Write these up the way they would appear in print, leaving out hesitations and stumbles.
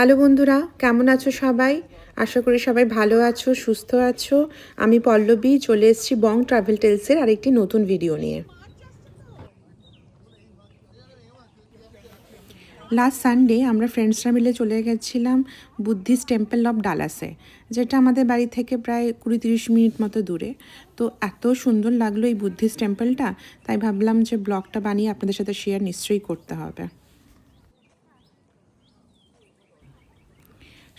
Hello বন্ধুরা, কেমন আছো সবাই? আশা করি সবাই ভালো আছো, সুস্থ আছো। আমি পল্লবী চলে এসেছি বং ট্রাভেল টেলসের আরেকটি নতুন ভিডিও নিয়ে। লাস্ট সানডে আমরা ফ্রেন্ডসরা মিলে চলে গেছিলাম বুদ্ধিস্ট টেম্পল অফ ডালাসে, যেটা আমাদের বাড়ি থেকে প্রায় 20-30 মিনিট মতো দূরে। তো এত সুন্দর লাগলো এই বুদ্ধিস্ট টেম্পলটা, তাই ভাবলাম যে ব্লগটা বানিয়ে আপনাদের সাথে শেয়ার নিশ্চয়ই করতে হবে।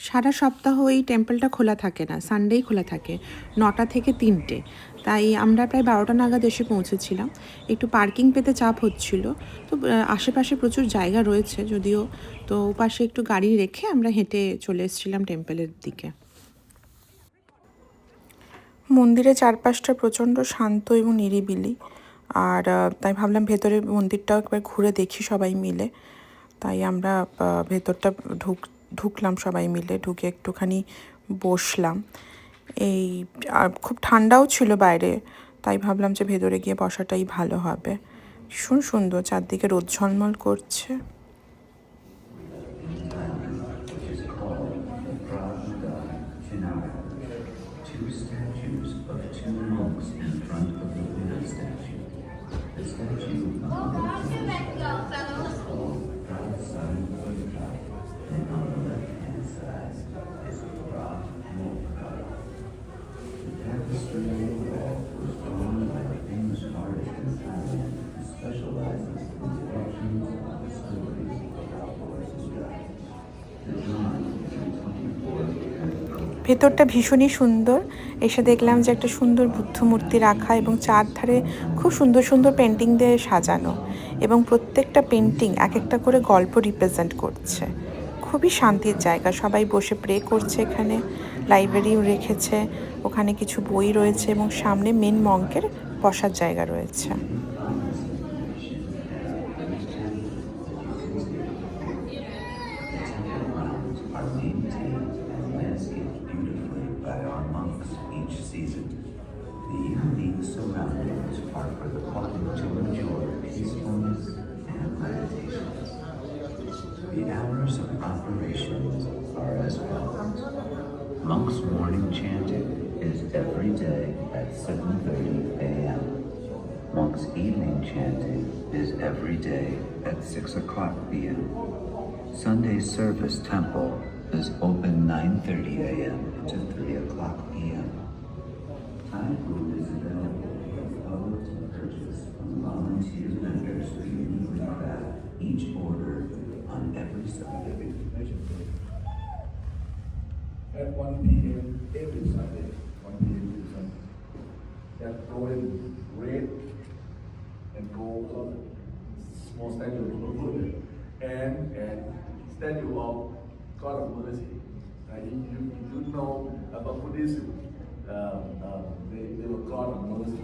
সারা সপ্তাহ এই টেম্পলটা খোলা থাকে না, সানডেই খোলা থাকে 9টা থেকে 3টে। তাই আমরা প্রায় 12টা নাগাদ এসে পৌঁছেছিলাম। একটু পার্কিং পেতে চাপ হচ্ছিল, তো আশেপাশে প্রচুর জায়গা রয়েছে যদিও, তো পাশে একটু গাড়ি রেখে আমরা হেঁটে চলে এসেছিলাম টেম্পলের দিকে। মন্দিরের চারপাশটা প্রচণ্ড শান্ত এবং নিরিবিলি, আর তাই ভাবলাম ভেতরে মন্দিরটাও একবার ঘুরে দেখি সবাই মিলে। তাই আমরা ভেতরটা ঢুকলাম সবাই মিলে, ঢুকে একটুখানি বসলাম। এই আর খুব ঠান্ডাও ছিল বাইরে, তাই ভাবলাম যে ভেতরে গিয়ে বসাটাই ভালো হবে। ভীষণ সুন্দর, চারদিকে রোদ ঝলমল করছে। ভেতরটা ভীষণই সুন্দর। এসে দেখলাম যে একটা সুন্দর বুদ্ধ মূর্তি রাখা এবং চারধারে খুব সুন্দর সুন্দর পেন্টিং দিয়ে সাজানো, এবং প্রত্যেকটা পেন্টিং এক একটা করে গল্প রিপ্রেজেন্ট করছে। খুবই শান্তির জায়গা, সবাই বসে প্রে করছে। এখানে লাইব্রেরিও রেখেছে, ওখানে কিছু বই রয়েছে এবং সামনে মেন মঙ্কের বসার জায়গা রয়েছে। The unique surroundings are for the public to enjoy peacefulness and meditation. The hours of operations are as follows. Monk's morning chanting is every day at 7:30 a.m. Monk's evening chanting is every day at 6 o'clock p.m. Sunday service temple is open 9:30 a.m. to 3 o'clock p.m. Thai food is available for public to purchase from volunteer vendors who uniquely craft each order on every Sunday. At 1 p.m. every Sunday, 1 p.m. every Sunday. That golden red and gold color, small statue of Buddha, and statue of God of Mercy. You know about Buddhism. They were God of Mercy.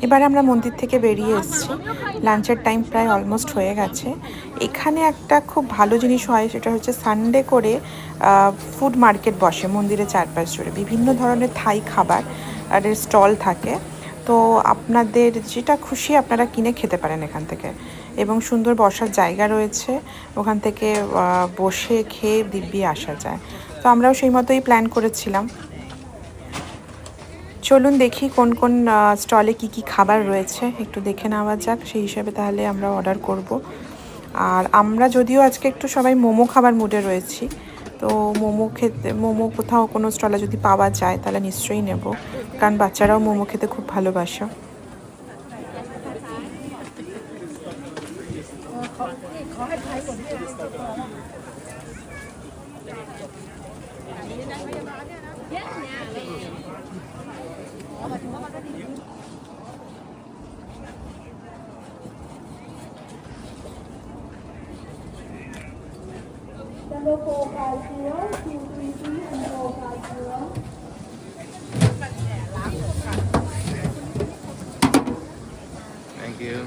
এবার আমরা মন্দির থেকে বেরিয়ে এসেছি, লাঞ্চের time প্রায় almost হয়ে গেছে। এখানে একটা খুব ভালো জিনিস হয়, সেটা হচ্ছে সানডে করে ফুড মার্কেট বসে মন্দিরের চারপাশ জুড়ে। বিভিন্ন ধরনের থাই খাবার আর স্টল থাকে, তো আপনাদের যেটা খুশি আপনারা কিনে খেতে পারেন এখান থেকে, এবং সুন্দর বসার জায়গা রয়েছে, ওখান থেকে বসে খেয়ে দিব্যি আসা যায়। তো আমরাও সেই মতোই প্ল্যান করেছিলাম। চলুন দেখি কোন কোন স্টলে কি কি খাবার রয়েছে, একটু দেখে নেওয়া যাক, সেই হিসাবে তাহলে আমরা অর্ডার করব। আর আমরা যদিও আজকে একটু সবাই মোমো খাবার মুডে রয়েছি, তো মোমো কোথাও কোনো স্টলে যদি পাওয়া যায় তাহলে নিশ্চয়ই নেব, কারণ বাচ্চারাও মোমো খেতে খুব ভালোবাসে। Number 450, 233 and 450. Thank you.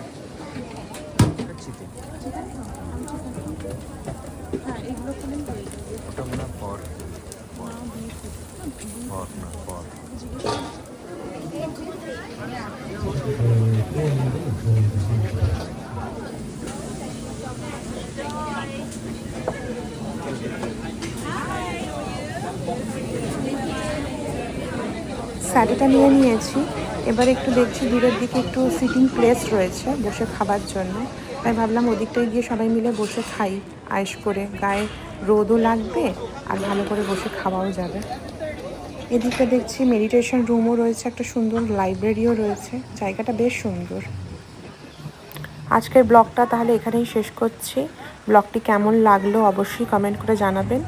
স্যালাডটা নিয়ে নিয়েছি। এবার একটু দেখছি দূরের দিকে একটু সিটিং প্লেস রয়েছে বসে খাবার জন্য, তাই ভাবলাম ওদিকটায় গিয়ে সবাই মিলে বসে খাই আয়েশ করে, গায়ে রোদও লাগবে আর ভালো করে বসে খাওয়াও যাবে। এদিকে দেখছি মেডিটেশন রুমও রয়েছে, একটা সুন্দর লাইব্রেরিও রয়েছে, জায়গাটা বেশ সুন্দর। আজকের ব্লগটা তাহলে এখানেই শেষ করছি। ব্লগটি কেমন লাগলো অবশ্যই কমেন্ট করে জানাবেন।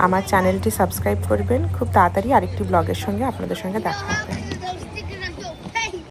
আমার চ্যানেলটি সাবস্ক্রাইব করবেন। খুব তাড়াতাড়ি আরেকটি ব্লগের সঙ্গে আপনাদের সঙ্গে দেখা হবে।